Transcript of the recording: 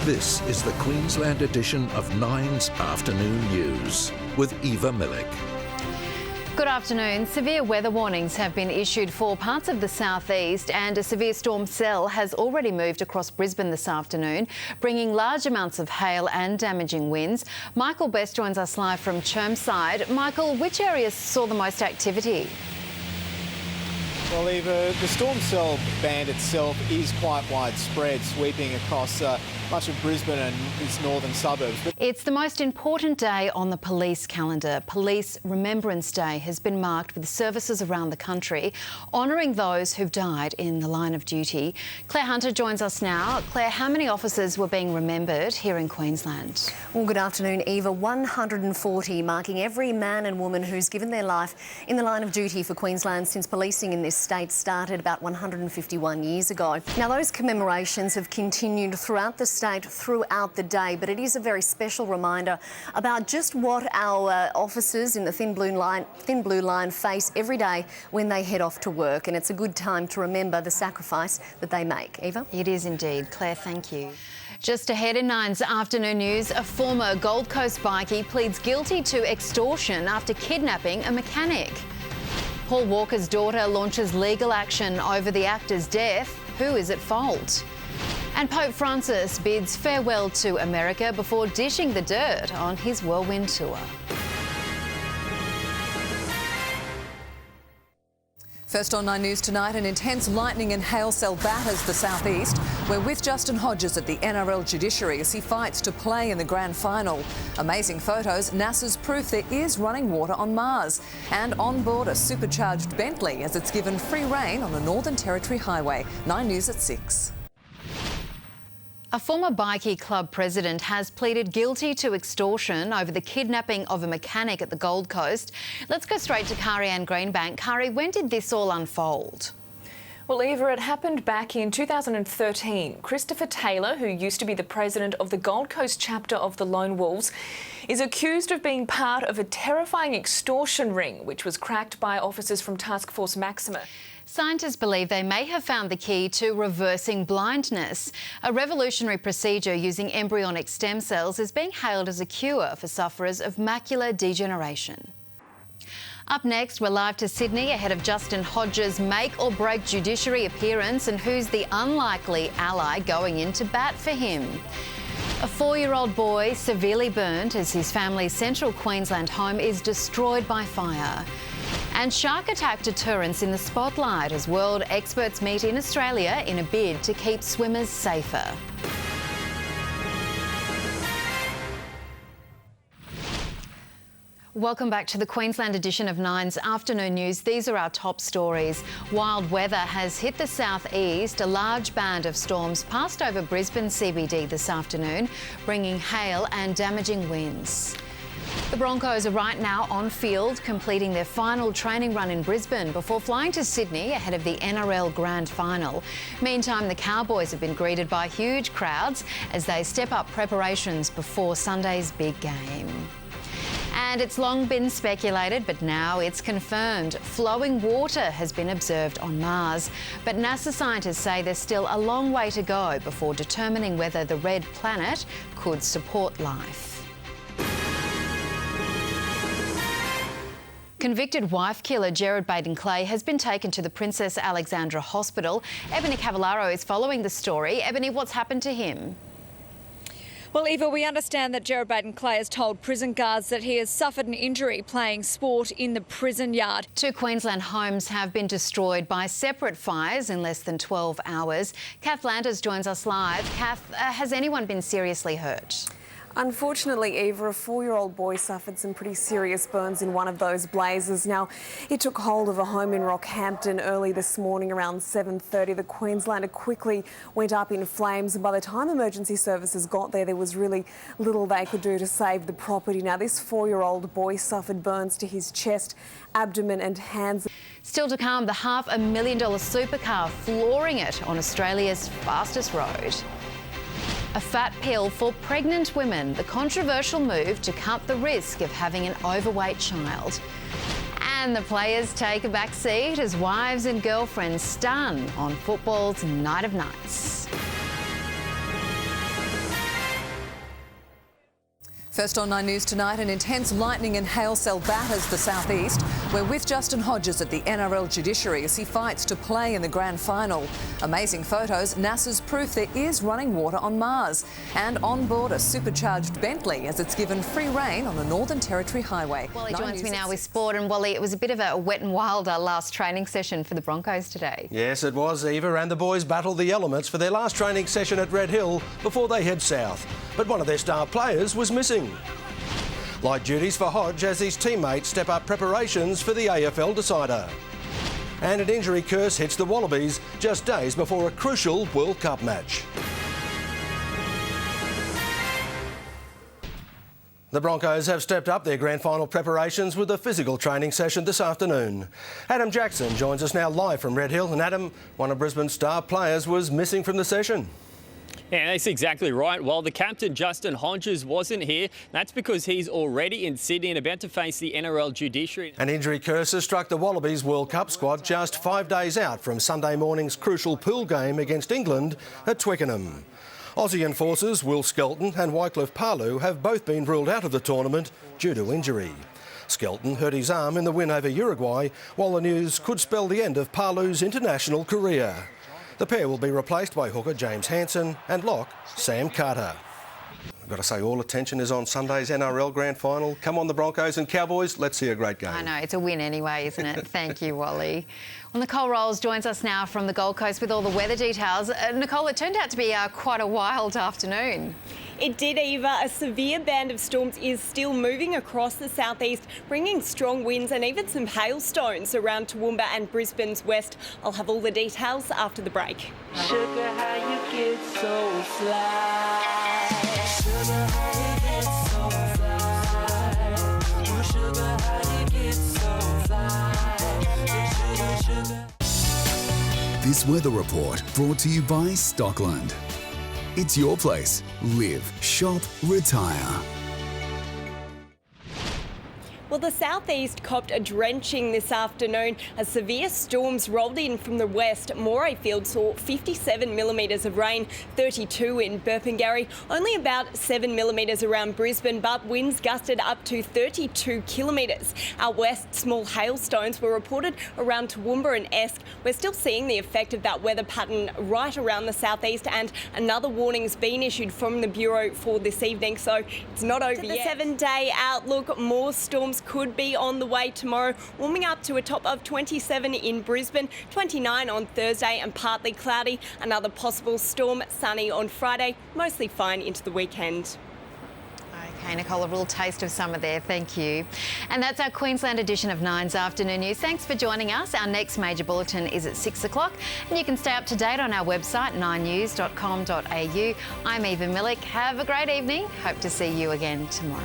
This is the Queensland edition of Nine's Afternoon News with Eva Milic. Good afternoon. Severe weather warnings have been issued for parts of the southeast, and a severe storm cell has already moved across Brisbane this afternoon, bringing large amounts of hail and damaging winds. Michael Best joins us live from Chermside. Michael, which areas saw the most activity? Well, Eva, the storm cell band itself is quite widespread, sweeping across much of Brisbane and its northern suburbs. It's the most important day on the police calendar. Police Remembrance Day has been marked with services around the country, honouring those who've died in the line of duty. Claire Hunter joins us now. Claire, how many officers were being remembered here in Queensland? Well, good afternoon, Eva. 140, marking every man and woman who's given their life in the line of duty for Queensland since policing in this state started about 151 years ago. Now, those commemorations have continued throughout the state throughout the day, but it is a very special reminder about just what our officers in the thin blue line face every day when they head off to work, and it's a good time to remember the sacrifice that they make. Eva? It is indeed. Claire, thank you. Just ahead in Nine's Afternoon News, a former Gold Coast bikie pleads guilty to extortion after kidnapping a mechanic. Paul Walker's daughter launches legal action over the actor's death. Who is at fault? And Pope Francis bids farewell to America before dishing the dirt on his whirlwind tour. First on 9 News tonight, an intense lightning and hail cell batters the southeast. We're with Justin Hodges at the NRL judiciary as he fights to play in the grand final. Amazing photos, NASA's proof there is running water on Mars. And on board a supercharged Bentley as it's given free rein on a Northern Territory highway. 9 News at 6. A former bikie club president has pleaded guilty to extortion over the kidnapping of a mechanic at the Gold Coast. Let's go straight to Kari-Anne Greenbank. Kari, when did this all unfold? Well, Eva, it happened back in 2013. Christopher Taylor, who used to be the president of the Gold Coast chapter of the Lone Wolves, is accused of being part of a terrifying extortion ring, which was cracked by officers from Task Force Maxima. Scientists believe they may have found the key to reversing blindness. A revolutionary procedure using embryonic stem cells is being hailed as a cure for sufferers of macular degeneration. Up next, we're live to Sydney ahead of Justin Hodges' make-or-break judiciary appearance and who's the unlikely ally going in to bat for him. A 4-year-old boy severely burnt as his family's central Queensland home is destroyed by fire. And shark attack deterrence in the spotlight as world experts meet in Australia in a bid to keep swimmers safer. Welcome back to the Queensland edition of Nine's Afternoon News. These are our top stories. Wild weather has hit the southeast. A large band of storms passed over Brisbane CBD this afternoon, bringing hail and damaging winds. The Broncos are right now on field, completing their final training run in Brisbane before flying to Sydney ahead of the NRL Grand Final. Meantime, the Cowboys have been greeted by huge crowds as they step up preparations before Sunday's big game. And it's long been speculated, but now it's confirmed. Flowing water has been observed on Mars. But NASA scientists say there's still a long way to go before determining whether the red planet could support life. Convicted wife killer Gerard Baden-Clay has been taken to the Princess Alexandra Hospital. Ebony Cavallaro is following the story. Ebony, what's happened to him? Well, Eva, we understand that Gerard Baden-Clay has told prison guards that he has suffered an injury playing sport in the prison yard. 2 Queensland homes have been destroyed by separate fires in less than 12 hours. Kath Landers joins us live. Kath, has anyone been seriously hurt? Unfortunately, Eva, a 4-year-old boy suffered some pretty serious burns in one of those blazes. Now, it took hold of a home in Rockhampton early this morning around 7:30. The Queenslander quickly went up in flames, and by the time emergency services got there, there was really little they could do to save the property. Now, this 4-year-old boy suffered burns to his chest, abdomen and hands. Still to come, the $500,000 supercar flooring it on Australia's fastest road. A fat pill for pregnant women, the controversial move to cut the risk of having an overweight child. And the players take a back seat as wives and girlfriends stun on football's Night of Nights. First on 9 News tonight, an intense lightning and hail cell batters the southeast. We're with Justin Hodges at the NRL judiciary as he fights to play in the grand final. Amazing photos, NASA's proof there is running water on Mars. And on board a supercharged Bentley as it's given free rein on the Northern Territory Highway. Wally joins me now with sport. And Wally, it was a bit of a wet and wild last training session for the Broncos today. Yes, it was, Eva, and the boys battled the elements for their last training session at Red Hill before they head south. But one of their star players was missing. Light duties for Hodge as his teammates step up preparations for the AFL decider. And an injury curse hits the Wallabies just days before a crucial World Cup match. The Broncos have stepped up their grand final preparations with a physical training session this afternoon. Adam Jackson joins us now live from Red Hill. And Adam, one of Brisbane's star players was missing from the session. Yeah, that's exactly right. Well, the captain, Justin Hodges, wasn't here. That's because he's already in Sydney and about to face the NRL judiciary. An injury curse has struck the Wallabies World Cup squad just 5 days out from Sunday morning's crucial pool game against England at Twickenham. Aussie enforcers Will Skelton and Wycliffe Palu have both been ruled out of the tournament due to injury. Skelton hurt his arm in the win over Uruguay, while the news could spell the end of Palu's international career. The pair will be replaced by hooker James Hansen and lock Sam Carter. I've got to say, all attention is on Sunday's NRL Grand Final. Come on, the Broncos and Cowboys, let's see a great game. I know, it's a win anyway, isn't it? Thank you, Wally. Well, Nicole Rowles joins us now from the Gold Coast with all the weather details. Nicole, it turned out to be quite a wild afternoon. It did, Eva. A severe band of storms is still moving across the southeast, bringing strong winds and even some hailstones around Toowoomba and Brisbane's west. I'll have all the details after the break. Sugar, how you get so fly. Sugar, how you get so fly. Oh, sugar, how you get so fly. Sugar, sugar. This weather report brought to you by Stockland. It's your place. Live, shop, retire. Well, the southeast copped a drenching this afternoon as severe storms rolled in from the west. Morayfield saw 57 millimetres of rain, 32 in Burpengary, only about 7 millimetres around Brisbane, but winds gusted up to 32 kilometres. Out west, small hailstones were reported around Toowoomba and Esk. We're still seeing the effect of that weather pattern right around the southeast, and another warning's been issued from the Bureau for this evening, so it's not over yet. The 7-day outlook, more storms could be on the way tomorrow, warming up to a top of 27 in Brisbane, 29 on Thursday and partly cloudy. Another possible storm, sunny on Friday, mostly fine into the weekend. OK, Nicole, a real taste of summer there. Thank you. And that's our Queensland edition of 9's Afternoon News. Thanks for joining us. Our next major bulletin is at 6 o'clock and you can stay up to date on our website, 9news.com.au. I'm Eva Milic. Have a great evening. Hope to see you again tomorrow.